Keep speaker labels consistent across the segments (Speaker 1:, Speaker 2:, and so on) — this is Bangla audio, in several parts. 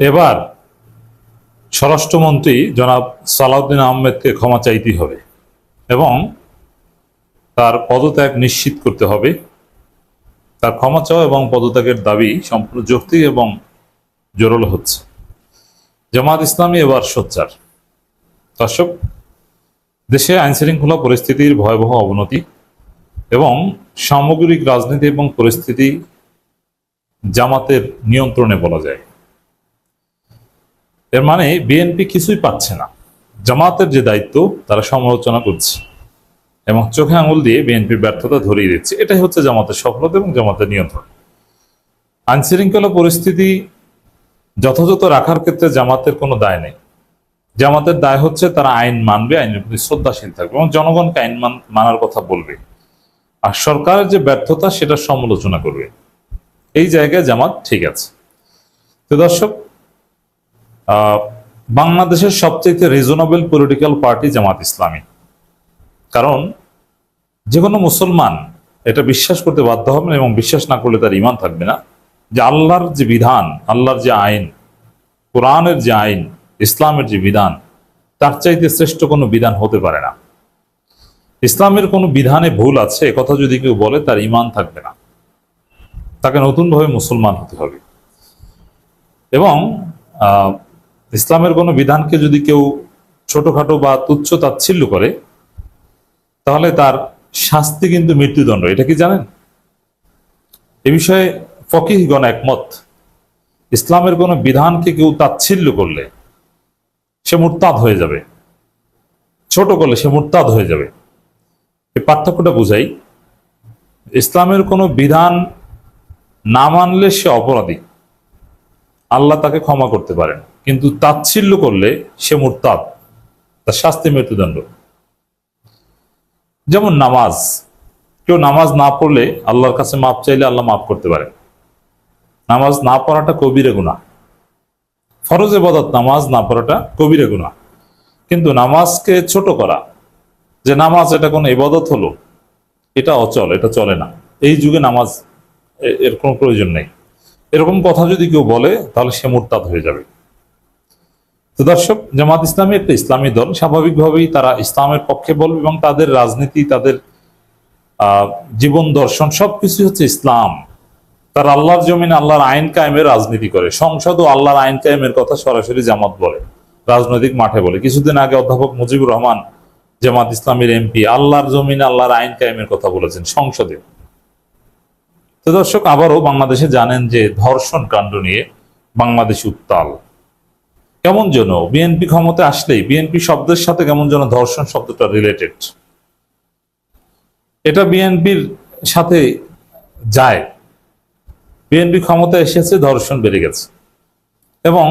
Speaker 1: এবার স্বরাষ্ট্রমন্ত্রী জনাব সালাউদ্দিন আহমেদকে ক্ষমা চাইতে হবে এবং তার পদত্যাগ নিশ্চিত করতে হবে। তার ক্ষমা চাওয়া এবং পদত্যাগের দাবি সম্পূর্ণ যৌক্তিক এবং জোরালো হচ্ছে। জামাত ইসলামী এবার সোচ্চার। দর্শক, দেশে আইনশৃঙ্খলা পরিস্থিতির ভয়াবহ অবনতি এবং সামগ্রিক রাজনীতি এবং পরিস্থিতি জামাতের নিয়ন্ত্রণে বলা যায়। এর মানে বিএনপি কিছুই পাচ্ছে না। জামাতের যে দায়িত্ব তারা সমালোচনা করছে এবং চোখে আঙুল দিয়ে বিএনপির ব্যর্থতা ধরিয়ে দিচ্ছে। এটাই হচ্ছে জামাতের সফলতা এবং জামাতের নিয়ন্ত্রণ। আইনশৃঙ্খলা পরিস্থিতি যথাযথ রাখার ক্ষেত্রে জামাতের কোনো দায় নেই। জামাতের দায় হচ্ছে তারা আইন মানবে, আইনের প্রতি শ্রদ্ধাশীল থাকবে এবং জনগণকে আইন মানার কথা বলবে। আর সরকারের যে ব্যর্থতা সেটা সমালোচনা করবে। এই জায়গায় জামাত ঠিক আছে। তো দর্শক, বাংলাদেশের সবচেয়ে reasonable political party Jamaat Islami. কারণ যে কোনো মুসলমান এটা বিশ্বাস করতে বাধ্য হবেন এবং বিশ্বাস না করলে তার ঈমান থাকবে না যে আল্লাহর যে বিধান, আল্লাহর যে আইন, কোরআনের যে আইন, ইসলামের যে বিধান, তার চাইতে শ্রেষ্ঠ কোনো বিধান হতে পারে না। ইসলামের কোনো বিধানে ভুল আছে একথা যদি কেউ বলে তার ঈমান থাকবে না, তাকে নতুনভাবে মুসলমান হতে হবে। এবং ইসলামের কোনো বিধানকে যদি কেউ ছোটখাটো বা তুচ্ছ তাচ্ছিল্য করে তাহলে তার শাস্তি কিন্তু মৃত্যুদণ্ড। এটা কি জানেন? এ বিষয়ে ফকিহগণ একমত। ইসলামের কোনো বিধানকে কেউ তাচ্ছিল্য করলে সে মুরতাদ হয়ে যাবে, ছোট করলে সে মুরতাদ হয়ে যাবে। এই পার্থক্যটা বুঝাই। ইসলামের কোনো বিধান না মানলে সে অপরাধী, আল্লাহ তাকে ক্ষমা করতে পারেন, কিন্তু তাচ্ছিল্য করলে সে মুরতাদ, তার শাস্তি মৃত্যুদণ্ড। যেমন নামাজ, কেউ নামাজ না পড়লে আল্লাহর কাছে মাপ চাইলে আল্লাহ মাফ করতে পারে। নামাজ না পড়াটা কবিরা গুনাহ, ফরজ ইবাদত নামাজ না পড়াটা কবিরা গুনাহ। কিন্তু নামাজকে ছোট করা, যে নামাজ এটা কোনো ইবাদত হলো, এটা অচল, এটা চলে না, এই যুগে নামাজ এর কোনো প্রয়োজন নেই, এরকম কথা যদি কেউ বলে তাহলে সে মুরতাদ হয়ে যাবে। তো দর্শক, জামাত ইসলামী একটা ইসলামী দল, স্বাভাবিকভাবেই তারা ইসলামের পক্ষে বলবে এবং তাদের রাজনীতি, তাদের জীবন দর্শন সবকিছু হচ্ছে ইসলাম। তারা আল্লাহর জমিনে আল্লাহর আইন কায়েমের রাজনীতি করে। সংসদ ও আল্লাহর আইন কায়েমের কথা সরাসরি জামাত বলে, রাজনৈতিক মাঠে বলে। কিছুদিন আগে অধ্যাপক মুজিবুর রহমান, জামাত ইসলামীর এমপি, আল্লাহর জমিনে আল্লাহর আইন কায়েমের কথা বলেছেন সংসদে। তো দর্শক, আবারও বাংলাদেশে জানেন যে ধর্ষণ কাণ্ড নিয়ে বাংলাদেশ উত্তাল। কেমন যেন বিএনপি ক্ষমতায় আসলেই বিএনপি শব্দের সাথে কেমন যেন ধর্ষণ শব্দটা রিলেটেড, এটা বিএনপির সাথে যায়। বিএনপি ক্ষমতায় এসেছে, ধর্ষণ বেড়ে গেছে এবং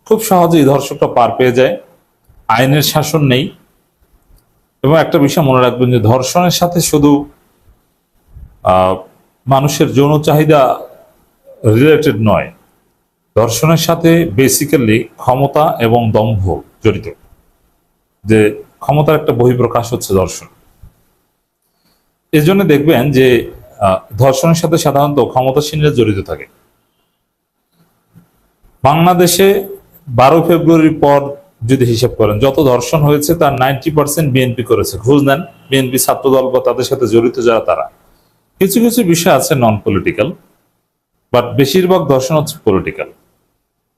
Speaker 1: খুব সহজেই ধর্ষকটা পার পেয়ে যায়। আইনের শাসন নেই। এবং একটা বিষয় মনে রাখবেন যে ধর্ষণের সাথে শুধু মানুষের যৌন চাহিদা রিলেটেড নয়, ধর্ষণের সাথে বেসিক্যালি ক্ষমতা এবং দম্ভ জড়িত। যে ক্ষমতার একটা বহিঃপ্রকাশ হচ্ছে ধর্ষণ। এজন্য দেখবেন যে ধর্ষণের সাথে সাধারণত ক্ষমতাসীনরা জড়িত থাকে। বাংলাদেশে 12 ফেব্রুয়ারির পর যদি হিসাব করেন যত ধর্ষণ হয়েছে তার 90% বিএনপি করেছে। খোঁজ নেন বিএনপি ছাত্রদল বা তাদের সাথে জড়িত যারা, তারা। কিছু কিছু বিষয় আছে নন পলিটিক্যাল, বাট বেশিরভাগ ধর্ষণ হচ্ছে পলিটিক্যাল।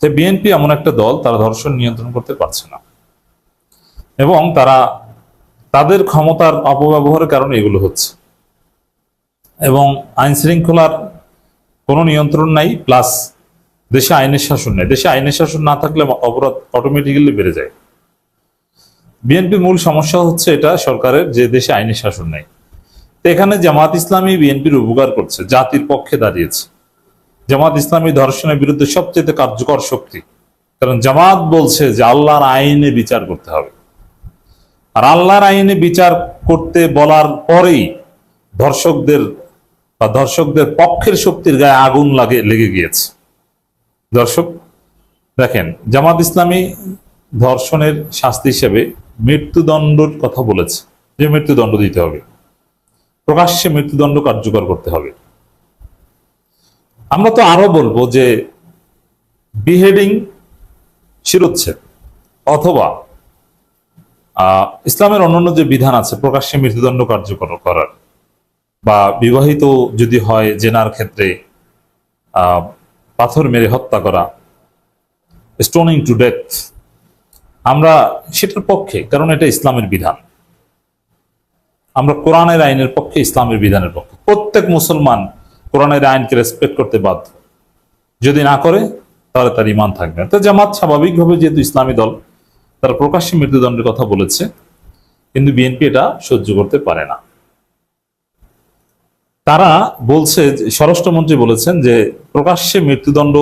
Speaker 1: তো বিএনপি এমন একটা দল, তারা ধর্ষণ নিয়ন্ত্রণ করতে পারছে না এবং তারা তাদের ক্ষমতার অপব্যবহারের কারণে এগুলো হচ্ছে। এবং আইন শৃঙ্খলার কোনো নিয়ন্ত্রণ নাই, প্লাস দেশে আইনের শাসন নেই। দেশে আইনের শাসন না থাকলে অপরাধ অটোমেটিক্যালি বেড়ে যায়। বিএনপির মূল সমস্যা হচ্ছে এটা সরকারের, যে দেশে আইনের শাসন নেই। তো এখানে জামাত ইসলামী বিএনপির উপকার করছে, জাতির পক্ষে দাঁড়িয়েছে। জামাত ইসলামী ধর্ষণের বিরুদ্ধে সবচেয়ে কার্যকর শক্তি, কারণ জামাত বলছে যে আল্লাহর আইনে বিচার করতে হবে। আর আল্লাহর আইনে বিচার করতে বলার পরেই ধর্ষকদের পক্ষের শক্তির গায়ে আগুন লেগে গিয়েছে। দর্শক দেখেন, জামাত ইসলামী ধর্ষণের শাস্তি হিসেবে মৃত্যুদণ্ডের কথা বলেছে, যে মৃত্যুদণ্ড দিতে হবে, প্রকাশ্যে মৃত্যুদণ্ড কার্যকর করতে হবে। আমরা তো আরো বলবো যে বিহেডিং, শিরোচ্ছেদ, অথবা ইসলামের অন্যান্য যে বিধান আছে প্রকাশ্যে মৃত্যুদণ্ড কার্যকর করার, বা বিবাহিত যদি হয় জেনার ক্ষেত্রে পাথর মেরে হত্যা করা, স্টোনিং টু ডেথ, আমরা সেটার পক্ষে, কারণ এটা ইসলামের বিধান। আমরা কোরআনের আইনের পক্ষে, ইসলামের বিধানের পক্ষে। প্রত্যেক মুসলমান কোরআনের আইনকে রেসপেক্ট করতে বাধ্য। যদি না করে তাহলে তার ঈমান থাকবে না। তো জামাত স্বাভাবিকভাবে, যেহেতু ইসলামী দল, তারা প্রকাশ্যে মৃত্যুদণ্ডের কথা বলেছে, কিন্তু বিএনপি এটা সহ্য করতে পারে না। তারা বলছে, স্বরাষ্ট্রমন্ত্রী বলেছেন যে প্রকাশ্যে মৃত্যুদণ্ড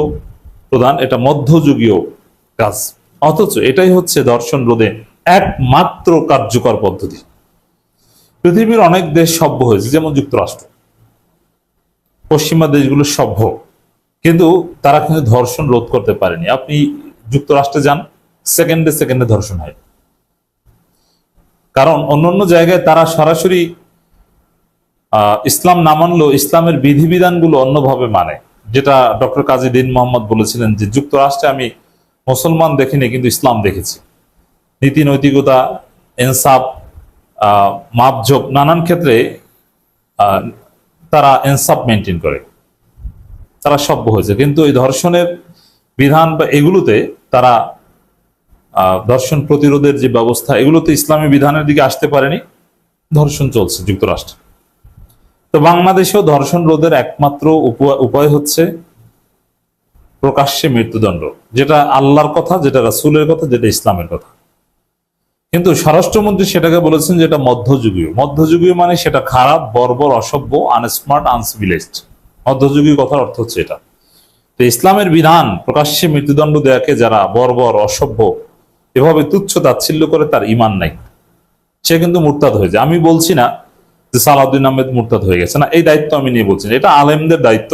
Speaker 1: প্রদান এটা মধ্যযুগীয় কাজ, অথচ এটাই হচ্ছে ধর্ষণ রোধে একমাত্র কার্যকর পদ্ধতি। পৃথিবীর অনেক দেশ সভ্য হয়েছে, যেমন যুক্তরাষ্ট্র, পশ্চিমা দেশগুলো সভ্য, কিন্তু তারা কিন্তু ধর্ষণ রোধ করতে পারেনি। আপনি যুক্তরাষ্ট্রে যান, সেকেন্ডে সেকেন্ডে ধর্ষণ হয়। কারণ অন্যান্য জায়গায় তারা সরাসরি ইসলাম না মানলেও ইসলামের বিধিবিধানগুলো অন্যভাবে মানে, যেটা ডক্টর কাজী দীন মোহাম্মদ বলেছিলেন যে যুক্তরাষ্ট্রে আমি মুসলমান দেখিনি, কিন্তু ইসলাম দেখেছি। নীতি নৈতিকতা, ইনসাফ, মাপঝোপ, নানান ক্ষেত্রে তারা ইনসাফ মেনটেন করে, তারা সভ্য হয়েছে। কিন্তু এই ধর্ষণের বিধান বা এগুলোতে তারা ধর্ষণ প্রতিরোধের যে ব্যবস্থা, এগুলোতে ইসলামী বিধানের দিকে আসতে পারেনি, ধর্ষণ চলছে যুক্তরাষ্ট্রে। তো বাংলাদেশেও ধর্ষণ রোধের একমাত্র উপায় হচ্ছে প্রকাশ্যে মৃত্যুদণ্ড, যেটা আল্লাহর কথা, যেটা রাসূলের কথা, যেটা ইসলামের কথা। কিন্তু স্বরাষ্ট্রমন্ত্রী সেটাকে বলেছেন যে এটা মধ্যযুগীয়। মধ্যযুগীয় মানে সেটা খারাপ, বর্বর, অসভ্য, আনস্মার্ট, আনসিভিলাইজড। মধ্যযুগীয় কথার অর্থ হচ্ছে এটা। তো ইসলামের বিধান প্রকাশ্যে মৃত্যুদণ্ড দেয়াকে যারা বর্বর, অসভ্য, এভাবে তুচ্ছ তাচ্ছিল্য করে, তার ঈমান নাই, সে কিন্তু মুরতাদ হয়ে যায়। আমি বলছি না যে সালাউদ্দিন আহমেদ মুরতাদ হয়ে গেছে, না, এই দায়িত্ব আমি নিয়ে বলছি না, এটা আলেমদের দায়িত্ব।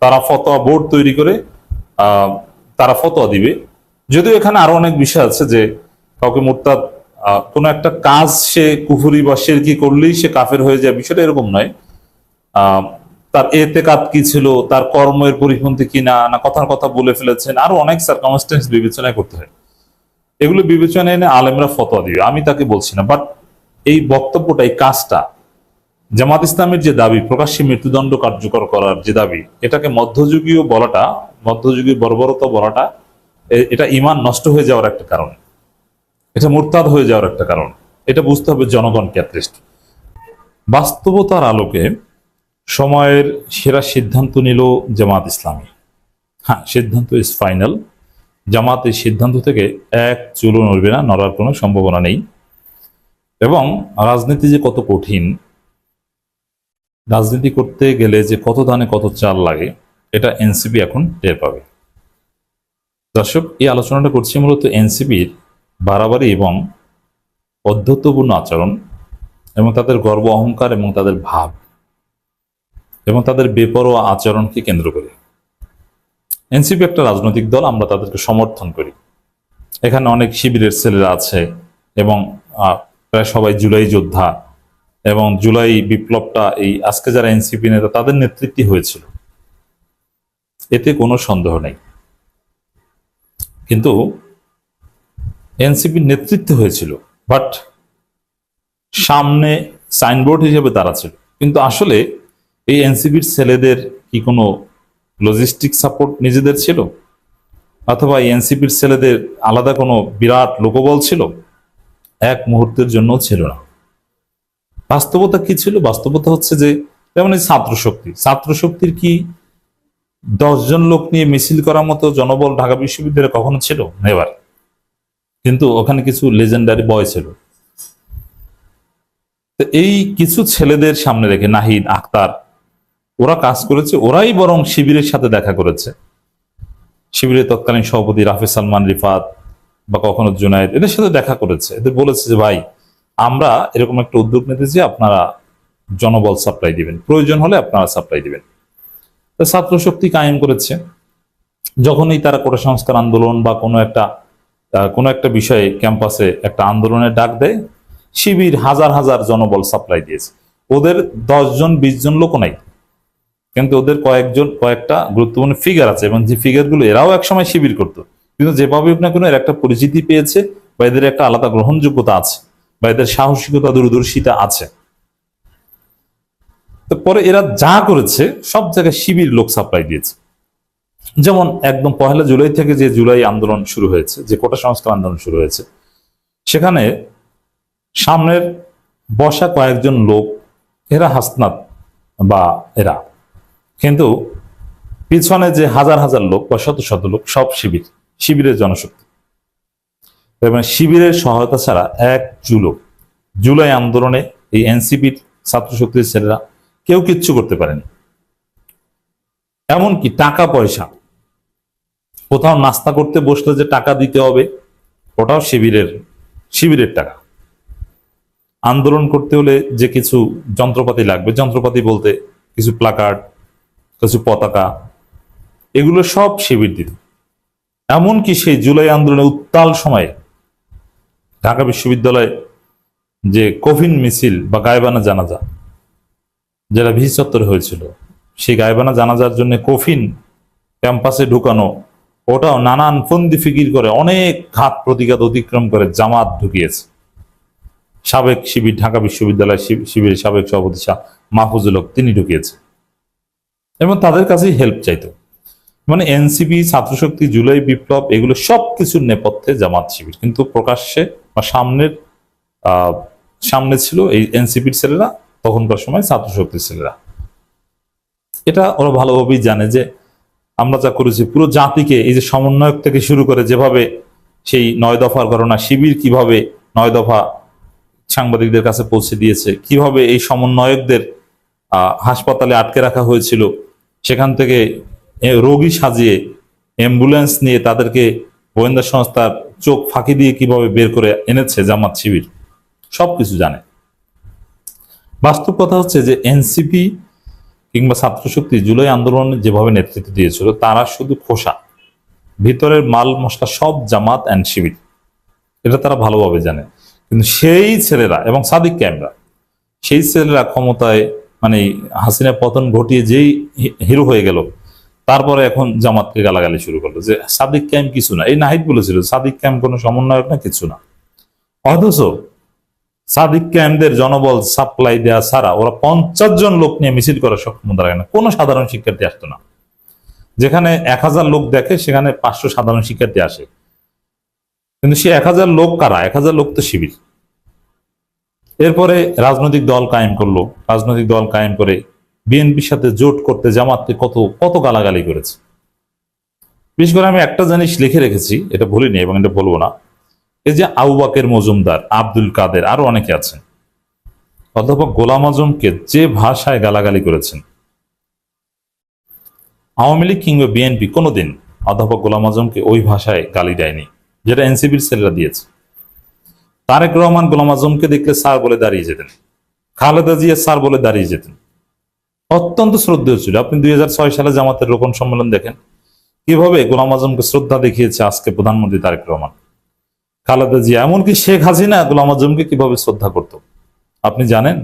Speaker 1: তারা ফতোয়া বোর্ড তৈরি করে তারা ফতোয়া দিবে। যদিও এখানে আরো অনেক বিষয় আছে, যে কাউকে মুরতাদ, কোন একটা কাজ সে কুফরি বা শিরকি করলেই সে কাফের হয়ে যায়, বিষয়টা এরকম নয়। তার এতেকাদ কি ছিল, তার কর্মের পরিপন্থী কিনা, না কথার কথা বলে ফেলেছেন, আরো অনেক সার্কামস্টেন্স বিবেচনা করতে হয়। এগুলো বিবেচনা এনে আলেমরা ফতোয়া দিবে, আমি তাকে বলছি না। বাট এই বক্তব্যটা, এই কাজটা, জামাত ইসলামের যে দাবি প্রকাশ্যে মৃত্যুদণ্ড কার্যকর করার যে দাবি, এটাকে মধ্যযুগীয় বলাটা, মধ্যযুগীয় বর্বরতা বলাটা, এটা ঈমান নষ্ট হয়ে যাওয়ার একটা কারণ, এটা মুরতাদ হয়ে যাওয়ার একটা কারণ। এটা বুঝতে হবে জনগণকে অ্যাটলিস্ট। বাস্তবতার আলোকে সময়ের সেরা সিদ্ধান্ত নিল জামাত ইসলামী। হ্যাঁ, সিদ্ধান্ত ইজ ফাইনাল। জামাত এই সিদ্ধান্ত থেকে এক চুলও নড়বে না, নড়ার কোনো সম্ভাবনা নেই। এবং রাজনীতি যে কত কঠিন, রাজনীতি করতে গেলে যে কত ধানে কত চাল লাগে, এটা এনসিপি এখন টের পাবে। দর্শক, এই আলোচনাটা করছি মূলত এনসিপির বাড়াবাড়ি এবং অধ্যত্বপূর্ণ আচরণ, এবং তাদের গর্ব অহংকার, এবং তাদের ভাব, এবং তাদের বেপরোয়া আচরণকে কেন্দ্র করে। এনসিপি একটা রাজনৈতিক দল, আমরা তাদেরকে সমর্থন করি। এখানে অনেক শিবিরের ছেলেরা আছে, এবং প্রায় সবাই জুলাই যোদ্ধা, এবং জুলাই বিপ্লবটা এই আজকে যারা এনসিপি নেতা, তাদের নেতৃত্বে হয়েছিল, এতে কোনো সন্দেহ নেই। কিন্তু এনসিপির নেতৃত্বে হয়েছিল, বাট সামনে সাইনবোর্ড হিসেবে তারা ছিল। কিন্তু আসলে এই এনসিপির ছেলেদের কি কোনো লজিস্টিক সাপোর্ট নিজেদের ছিল, অথবা এনসিপির ছেলেদের আলাদা কোনো বিরাট লোকবল ছিল? এক মুহূর্তের জন্য ছিল না। বাস্তবতা কি ছিল? বাস্তবতা হচ্ছে যে, যেমন এই ছাত্র শক্তির কি 10 জন লোক নিয়ে মিছিল করার মতো জনবল ঢাকা বিশ্ববিদ্যালয়ে কখনো ছিল? নেভার। কিন্তু ওখানে কিছু লেজেন্ডারি বয় ছিল। তো এই কিছু ছেলেদের সামনে রেখে নাহিদ, আখতার, ওরা কাজ করেছে। ওরাই বরং শিবিরের সাথে দেখা করেছে। শিবিরের তৎকালীন সভাপতি রাফি সালমান রিফাত বা কখনো জুনায়েদ, এদের সাথে দেখা করেছে। এদের বলেছে যে ভাই, আমরা এরকম একটা উদ্যোগ নিতেছি, আপনারা জনবল সাপ্লাই দিবেন, প্রয়োজন হলে আপনারা সাপ্লাই দিবেন। ছাত্র শক্তি কায়েম করেছে। যখনই তারা কোটা সংস্কার আন্দোলন বা কোনো একটা বিষয়ে ক্যাম্পাসে একটা আন্দোলনের ডাক দেয়, শিবির হাজার হাজার জনবল সাপ্লাই দিয়েছে। ওদের 10 জন 20 জন লোক নাই, কিন্তু ওদের কয়েকটা গুরুত্বপূর্ণ ফিগার আছে, এবং যে ফিগারগুলো এরাও একসময় শিবির করতো, কিন্তু যেভাবে না কোনো এর একটা পরিচিতি পেয়েছে, বা এদের একটা আলাদা গ্রহণযোগ্যতা আছে, বা এদের সাহসিকতা দূরদর্শিতা আছে। তো পরে এরা যা করেছে সব জায়গায় শিবির লোক সাপ্লাই দিয়েছে। যেমন একদম 1 জুলাই থেকে যে জুলাই আন্দোলন শুরু হয়েছে, যে কোটা সংস্কার আন্দোলন শুরু হয়েছে, সেখানে সামনের বসা কয়েকজন লোক, এরা হাসনাত বা এরা, কিন্তু পিছনে যে হাজার হাজার লোক বা শত শত লোক সব শিবিরের জনশক্তি। এবং শিবিরের সহায়তা ছাড়া এক জুলাই আন্দোলনে এই এনসিপির ছাত্র শক্তির ছেলেরা কেউ কিচ্ছু করতে পারেনি। এমনকি টাকা পয়সা, কোথাও নাস্তা করতে বসলে যে টাকা দিতে হবে, ওটাও শিবিরের টাকা। আন্দোলন করতে হলে যে কিছু যন্ত্রপাতি লাগবে, যন্ত্রপাতি বলতে কিছু প্লাকার্ড, কিছু পতাকা, এগুলো সব শিবির দিত। এমনকি সেই জুলাই আন্দোলনের উত্তাল সময়ে ঢাকা বিশ্ববিদ্যালয়ে যে কফিন মিছিল বা গায়েবানা জানাজা যেটা ভিসি চত্বরে হয়েছিল, সেই গায়েবানা জানাজার জন্য কফিন ক্যাম্পাসে ঢুকানো, ওটাও নানান ফন্দি ফিকির করে অনেক ঘাত প্রতিঘাত অতিক্রম করে জামাত ঢুকিয়েছে। সাবেক শিবির, ঢাকা বিশ্ববিদ্যালয় শিবিরের সাবেক সভাপতি শাহ মাহফুজুল হক, তিনি ঢুকিয়েছে এবং তাদের কাছেই হেল্প চাইতো। মানে এনসিপি, ছাত্রশক্তি, জুলাই বিপ্লব, এগুলো সবকিছুর নেপথ্যে জামাত শিবির, কিন্তু প্রকাশ্যে বা সামনে ছিল এই এনসিপির ছেলেরা, তখনকার সময় ছাত্রশক্তির ছেলেরা। এটা ওরা ভালোভাবেই জানে যে আমরা যা করেছি পুরো জাতিকে, এই যে সমন্বয়ক থেকে শুরু করে যেভাবে সেই 9 দফার ঘটনা, শিবির কিভাবে 9 দফা সাংবাদিকদের কাছে পৌঁছে দিয়েছে, কিভাবে এই সমন্বয়কদের হাসপাতালে আটকে রাখা হয়েছিল, সেখান থেকে রোগী সাজিয়ে অ্যাম্বুলেন্স নিয়ে তাদেরকে গোয়েন্দা সংস্থার চোখ ফাঁকি দিয়ে কিভাবে বের করে এনেছে জামাত শিবির, সবকিছু জানে। বাস্তব কথা হচ্ছে যে এনসিপি কিংবা ছাত্রশক্তি জুলাই আন্দোলনে যেভাবে নেতৃত্ব দিয়েছিল, তারা শুধু খোসা, ভিতরের মাল মশলা সব জামাত অ্যান্ড শিবির, এটা তারা ভালোভাবে জানে। কিন্তু সেই ছেলেরা এবং সাদিক ক্যামেরা, সেই ছেলেরা ক্ষমতায়, মানে হাসিনা পতন ঘটিয়ে যেই হিরো হয়ে গেল, তারপরে এখন জামাতকে গালাগালি শুরু করলো যে সাদিক ক্যাম কিছু না। এই নাহিদ বলেছিল সাদিক ক্যাম কোনো সমন্বয়ক না, কিছু না। অথচ সাদিক ক্যাম্পদের জনবল সাপ্লাই দেওয়া ছাড়া ওরা 50 জন লোক নিয়ে মিছিল করার সক্ষমতা রাখে না। কোনো সাধারণ শিক্ষার্থী আসতো না। যেখানে 1000 লোক দেখে সেখানে 500 সাধারণ শিক্ষার্থী আসে, কিন্তু সে 1000 লোক কারা? 1000 লোক তো শিবির। এরপরে রাজনৈতিক দল কায়েম করলো, রাজনৈতিক দল কায়েম করে বিএনপির সাথে জোট করতে জামাতকে কত গালাগালি করেছে। বিশেষ করে আমি একটা জিনিস লিখে রেখেছি, এটা ভুলিনি এবং এটা বলবো না। এই যে আবু বকর মজুমদার, আব্দুল কাদের, আরো অনেকে আছেন, অধ্যাপক গোলাম আজমকে যে ভাষায় গালাগালি করেছেন, আওয়ামী লীগ কিংবা বিএনপি কোনোদিন অধ্যাপক গোলাম আজমকে ওই ভাষায় গালি দেয়নি, যেটা এনসিপির ছেলেরা দিয়েছে। তারেক রহমান গোলাম আজমকে দেখলে স্যার বলে দাঁড়িয়ে যেতেন, খালেদা জিয়া স্যার বলে দাঁড়িয়ে যেতেন, অত্যন্ত শ্রদ্ধেয় ছিল। আপনি 2006 সালে জামাতের রোকন সম্মেলন দেখেন, কিভাবে গোলাম আজমকে শ্রদ্ধা দেখিয়েছে আজকে প্রধানমন্ত্রী তারেক রহমান, খালেদা জিয়া, এমনকি শেখ হাসিনা গোলাম আজমকে কিভাবে শ্রদ্ধা করত আপনি জানেন?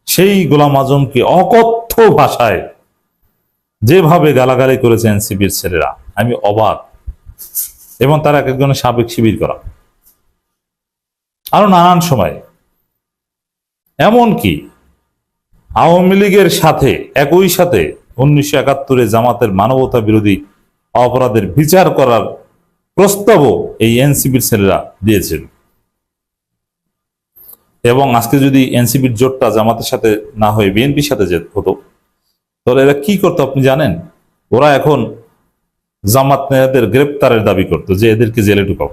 Speaker 1: সেই গোলাম আজমকে অকথ্য ভাষায় যেভাবে গালাগালি করেছে এনসিপির ছেলেরা, আমি অবাক। এবং তারা এক একজনের সাবেক শিবির করা, আরো নানান সময়। এমনকি আওয়ামী লীগের সাথে একই সাথে 1971 জামাতের মানবতা বিরোধী অপরাধের বিচার করার প্রস্তাবও এই এনসিপির ছেলেরা দিয়েছিল। এবং আজকে যদি এনসিপির জোটটা জামাতের সাথে না হয়ে বিএনপির সাথে হতো, তাহলে এরা কি করতো আপনি জানেন? ওরা এখন জামাত নেতাদের গ্রেপ্তারের দাবি করতো, যে এদেরকে জেলে ঢুকাও।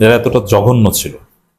Speaker 1: এরা এতটা জঘন্য ছিল।